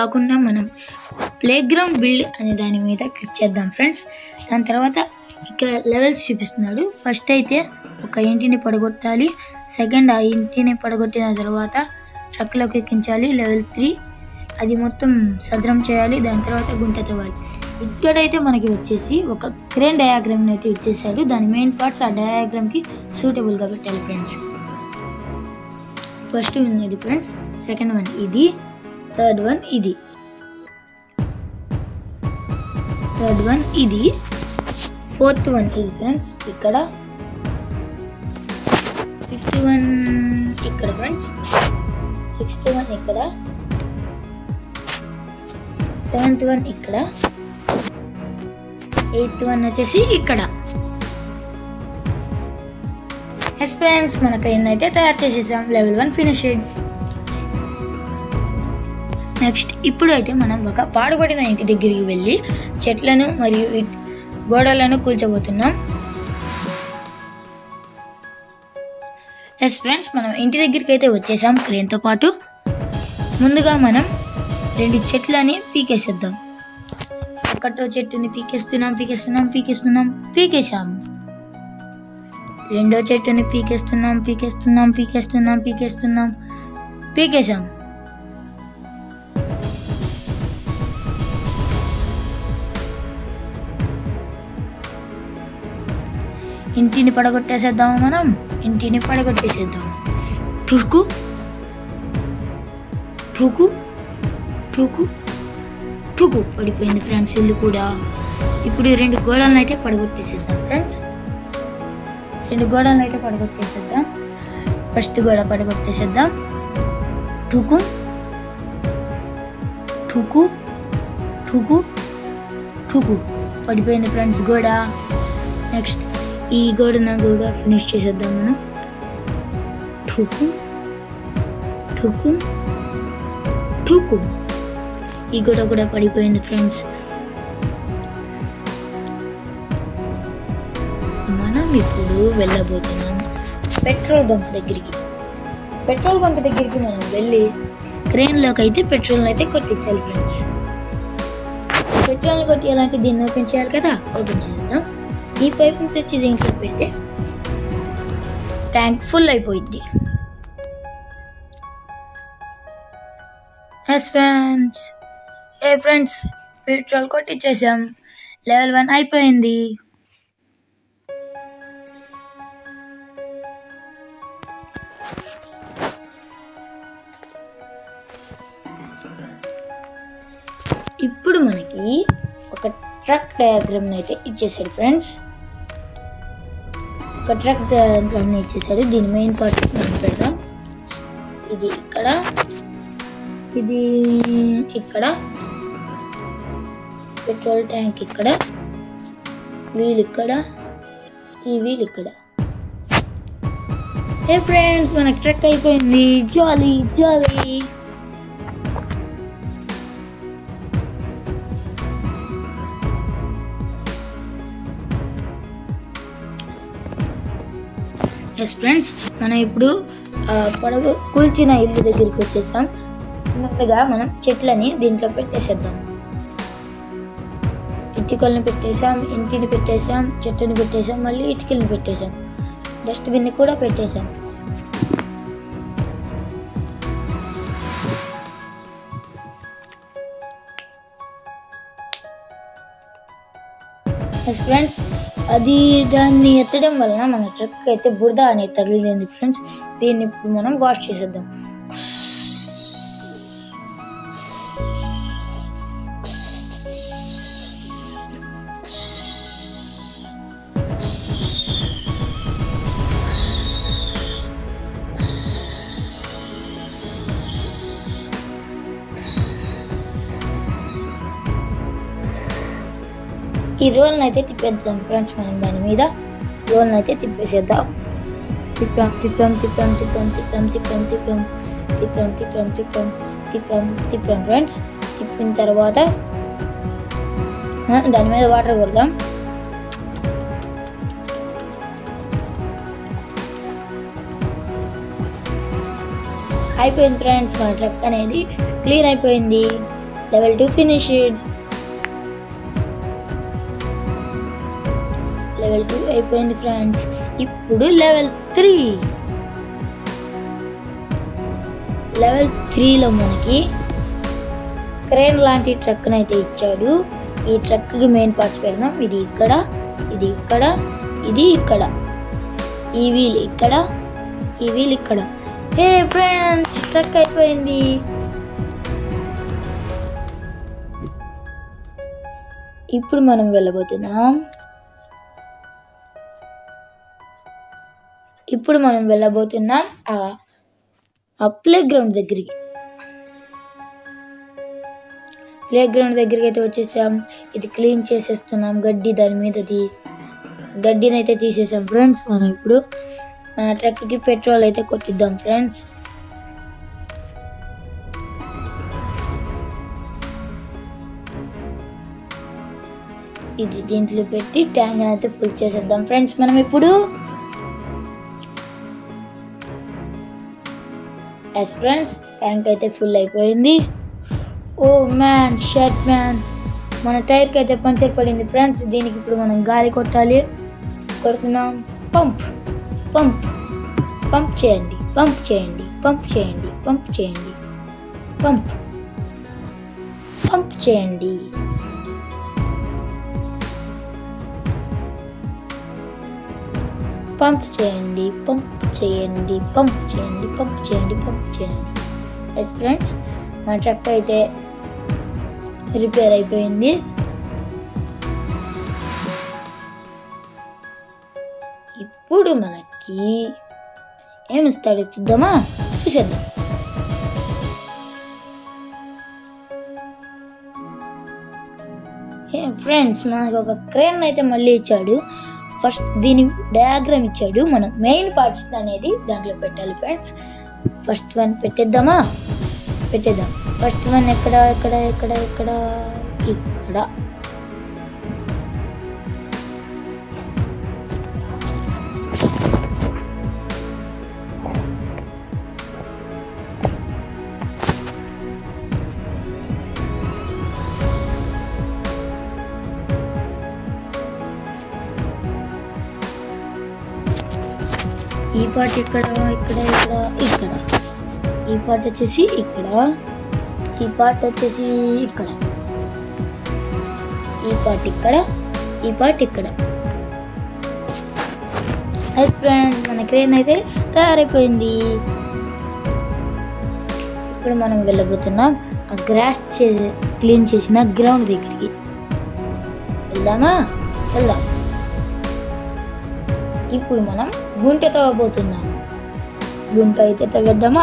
కాకుండా మనం play ground build అనే దాని మీద క్లిక్ చేద్దాం ఫ్రెండ్స్. దాని తర్వాత ఇక్కడ లెవెల్స్ చూపిస్తున్నాడు. ఫస్ట్ అయితే ఒక ఇంటిని పడగొట్టాలి. సెకండ్ ఆ ఇంటిని పడగొట్టిన తర్వాత ట్రక్లోకి ఎక్కించాలి. లెవెల్ 3 అది మొత్తం సదరం చేయాలి. దాని తర్వాత గుంట తవ్వాలి. ఇక్కడైతే మనకి వచ్చేసి ఒక క్రేన్ డయాగ్రామ్ అయితే ఇచ్చేసాడు. దాని మెయిన్ పార్ట్స్ ఆ డయాగ్రామ్కి సూటబుల్గా పెట్టాలి ఫ్రెండ్స్. ఫస్ట్ వన్ ఇది ఫ్రెండ్స్, సెకండ్ వన్ ఇది, థర్డ్ వన్ ఇది, థర్డ్ వన్ ఇది, ఫోర్త్ వన్ ఇది ఫ్రెండ్స్ ఇక్కడ, ఫిఫ్త్ వన్ ఇక్కడ ఫ్రెండ్స్, సిక్స్త్ వన్ ఇక్కడ, సెవెంత్ వన్ ఇక్కడ, ఎయిత్ వన్ వచ్చేసి ఇక్కడ. ఎస్ ఫ్రెండ్స్, మన క్రేన్ అయితే తయారు చేసేసాం. Level 1 finished. నెక్స్ట్ ఇప్పుడు అయితే మనం ఒక పాడుపడిన ఇంటి దగ్గరికి వెళ్ళి చెట్లను మరియు గోడలను కూల్చబోతున్నాం. ఎస్ ఫ్రెండ్స్, మనం ఇంటి దగ్గరికి అయితే వచ్చేసాం క్రేన్తో పాటు. ముందుగా మనం 2 చెట్లని పీకేసేద్దాం. ఒకటో చెట్టుని పీకేసాం. రెండో చెట్టుని పీకేసాం. ఇంటిని పడగొట్టేసేద్దాము. మనం ఇంటిని పడగొట్టేసేద్దాం. ఠుకు ఠుకు ఠుకు ఠుకు పడిపోయింది ఫ్రెండ్స్ ఇల్లు కూడా. ఇప్పుడు 2 గోడలను అయితే పడగొట్టేసేద్దాం ఫ్రెండ్స్. 2 గోడలను అయితే పడగొట్టేసేద్దాం. ఫస్ట్ గోడ పడగొట్టేసేద్దాం. ఠుకు ఠుకు ఠుకు ఠుకు పడిపోయింది ఫ్రెండ్స్ గోడ. నెక్స్ట్ ఈ గోడను కూడా ఫినిష్ చేసేద్దాం మనం. ఠుకు ఠుకు ఠుకు ఈ గోడ కూడా పడిపోయింది ఫ్రెండ్స్. మనం ఇప్పుడు వెళ్ళబోతున్నాం పెట్రోల్ బంక్ దగ్గరికి. మనం వెళ్ళి క్రేన్లోకి అయితే పెట్రోల్ అయితే కొట్టించాలి ఫ్రెండ్స్. పెట్రోల్ కొట్టియాలంటే దీన్ని ఓపెన్ చేయాలి కదా. ఓపెన్ చేద్దాం. ఈ పైపుని తెచ్చి దీంట్లో పెడితే ట్యాంక్ ఫుల్ అయిపోయింది. ఫ్రెండ్స్ పెట్రోల్ కొట్టించేసాం. లెవెల్ 1 అయిపోయింది. ఇప్పుడు మనకి ఒక ట్రక్ డయాగ్రామ్ అయితే ఇచ్చేసాడు ఫ్రెండ్స్. ఒక ట్రక్ డయాగ్రామ్ ఇచ్చేసాడు. దీని మెయిన్ పార్ట్స్ మనం పెడదాం. ఇది ఇక్కడ, ఇది ఇక్కడ, పెట్రోల్ ట్యాంక్ ఇక్కడ, వీల్ ఇక్కడ, ఈ వీల్ ఇక్కడ. హే ఫ్రెండ్స్, మనకి ట్రక్ అయిపోయింది. జాలీ జాలీ. ఎస్ ఫ్రెండ్స్, మనం ఇప్పుడు పడగ కూల్చిన ఇల్లు దగ్గరికి వచ్చేసాం. ముందుగా మనం చెట్లని దీంట్లో పెట్టేసేద్దాం. ఇటుకల్ని పెట్టేసాం, ఇంటిని పెట్టేసాం, చెట్టుని పెట్టేసాం, మళ్ళీ ఇటుకల్ని పెట్టేసాం, డస్ట్బిన్ని కూడా పెట్టేసాం. ఫ్రెండ్స్, అది దాన్ని ఎత్తడం వలన మన ట్రక్ అయితే బురద అనేది తగిలింది ఫ్రెండ్స్. దీన్ని ఇప్పుడు మనం వాష్ చేసేద్దాం. ఈ రోల్ని అయితే తిప్పేద్దాం ఫ్రెండ్స్. మనం దాని మీద రోల్ని అయితే తిప్పేసేద్దాం. తిప్పాం ఫ్రెండ్స్. తిప్పిన తర్వాత దాని మీద వాటర్ కొడదాం. అయిపోయింది ఫ్రెండ్స్, మన ట్రక్ అనేది క్లీన్ అయిపోయింది. Level 2 finished. లెవెల్ 2 అయిపోయింది ఫ్రెండ్స్. ఇప్పుడు లెవెల్ 3. లెవెల్ 3లో మనకి క్రేన్ లాంటి ట్రక్ని అయితే ఇచ్చాడు. ఈ ట్రక్కి మెయిన్ పార్ట్స్ పెడదాం. ఇది ఇక్కడ, ఇది ఇక్కడ, ఇది ఇక్కడ, ఈ వీల్ ఇక్కడ, ఈ వీల్ ఇక్కడ. హే ఫ్రెండ్స్, ట్రక్ అయిపోయింది. ఇప్పుడు మనం వెళ్ళబోతున్నాం ఆ ప్లే గ్రౌండ్ దగ్గరికి. అయితే వచ్చేసాం. ఇది క్లీన్ చేసేస్తున్నాం. దాని మీదది గడ్డిని అయితే తీసేసాం ఫ్రెండ్స్. మనం ఇప్పుడు మన ట్రక్కి పెట్రోల్ అయితే కొట్టిద్దాం ఫ్రెండ్స్. ఇది దీంట్లో పెట్టి ట్యాంక్ అయితే ఫుల్ చేసేద్దాం ఫ్రెండ్స్. మనం ఇప్పుడు ఫ్రెండ్స్ ట్యాంక్ అయితే ఫుల్ అయిపోయింది. ఓ మ్యాన్, షట్ మ్యాన్, మన టైర్కి అయితే పంచర్ పడింది ఫ్రెండ్స్. దీనికి ఇప్పుడు మనం గాలి కొట్టాలి. కొడుతున్నాం. పంప్ పంప్ పంప్ చేయండి, పంప్ చేయండి, పంప్ చేయండి, పంప్ చేయండి, పంప్ పంప్ చేయండి. పంప్ చేయండి, పంప్ చేయండి, పంప్ చేయండి, పంప్ చేయండి, పంప్ చేయండి. ఎస్ ఫ్రెండ్స్, మన ట్రక్ అయితే రిపేర్ అయిపోయింది. ఇప్పుడు మనకి ఏమి ఇస్తాడో చూసేద్దాం. ఫ్రెండ్స్, మనకు ఒక క్రేన్ అయితే మళ్ళీ ఇచ్చాడు. ఫస్ట్ దీని డయాగ్రామ్ ఇచ్చాడు. మనం మెయిన్ పార్ట్స్ అనేది దాంట్లో పెట్టాలి ఫ్రెండ్స్. ఫస్ట్ వన్ పెట్టేద్దాం. ఫస్ట్ వన్ ఎక్కడ ఎక్కడ ఎక్కడ ఎక్కడ ఇక్కడ. ఈ పార్ట్ ఇక్కడ ఇక్కడ ఇక్కడ ఇక్కడ, ఈ పార్ట్ వచ్చేసి ఇక్కడ, ఈ పార్ట్ వచ్చేసి ఇక్కడ, ఈ పార్ట్ ఇక్కడ, ఈ పార్ట్ ఇక్కడ. అయితే ఫ్రెండ్స్, మన క్రేన్ అయితే తయారైపోయింది. ఇప్పుడు మనం వెళ్ళబోతున్నాం ఆ గ్రాస్ క్లీన్ చేసిన గ్రౌండ్ దగ్గరికి. వెళ్దాం. ఇప్పుడు మనం గుంట తవ్వబోతున్నాం. గుంట అయితే తవ్వేద్దాం.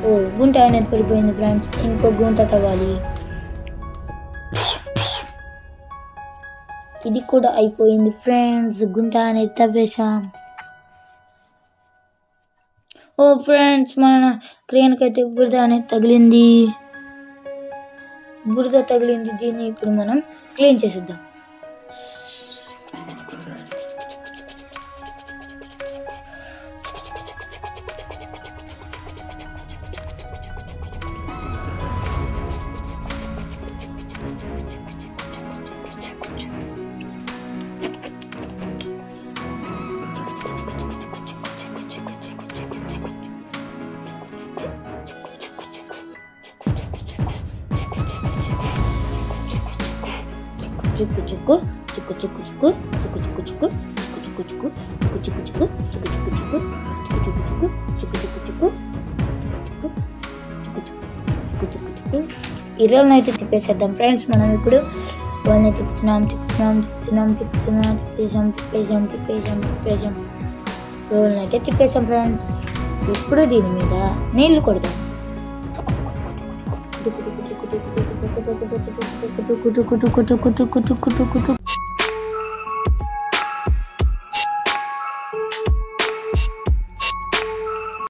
ఓ, గుంట అనేది పడిపోయింది ఫ్రెండ్స్. ఇంకో గుంట తవ్వాలి. ఇది కూడా అయిపోయింది ఫ్రెండ్స్. గుంట అనేది తవ్వేశాం. ఓ ఫ్రెండ్స్, మన క్రేన్కి అయితే బురద అనేది తగిలింది. దీన్ని ఇప్పుడు మనం క్లీన్ చేసేద్దాం. చిక్కు చిక్కు చిక్కు చిక్కు చిక్కు చిక్కు చిక్కు చిక్కు చిక్కు చిక్కు చిక్కు చిక్కు చిక్కు చిక్కు చిక్కు చిక్కు చిక్కు చిక్కు. ఈ రోల్ని అయితే తిప్పేసేద్దాం ఫ్రెండ్స్. మనం ఇప్పుడు రోల్ని తిప్పుతున్నాం. రోల్ని అయితే తిప్పేసాం ఫ్రెండ్స్. ఇప్పుడు దీని మీద నీళ్లు కొడదాం. కుటు కుటు కుటు కుటు కుటు కుటు కుటు కుటు కుటు కుటు కుటు కుటు కుటు కుటు కుటు కుటు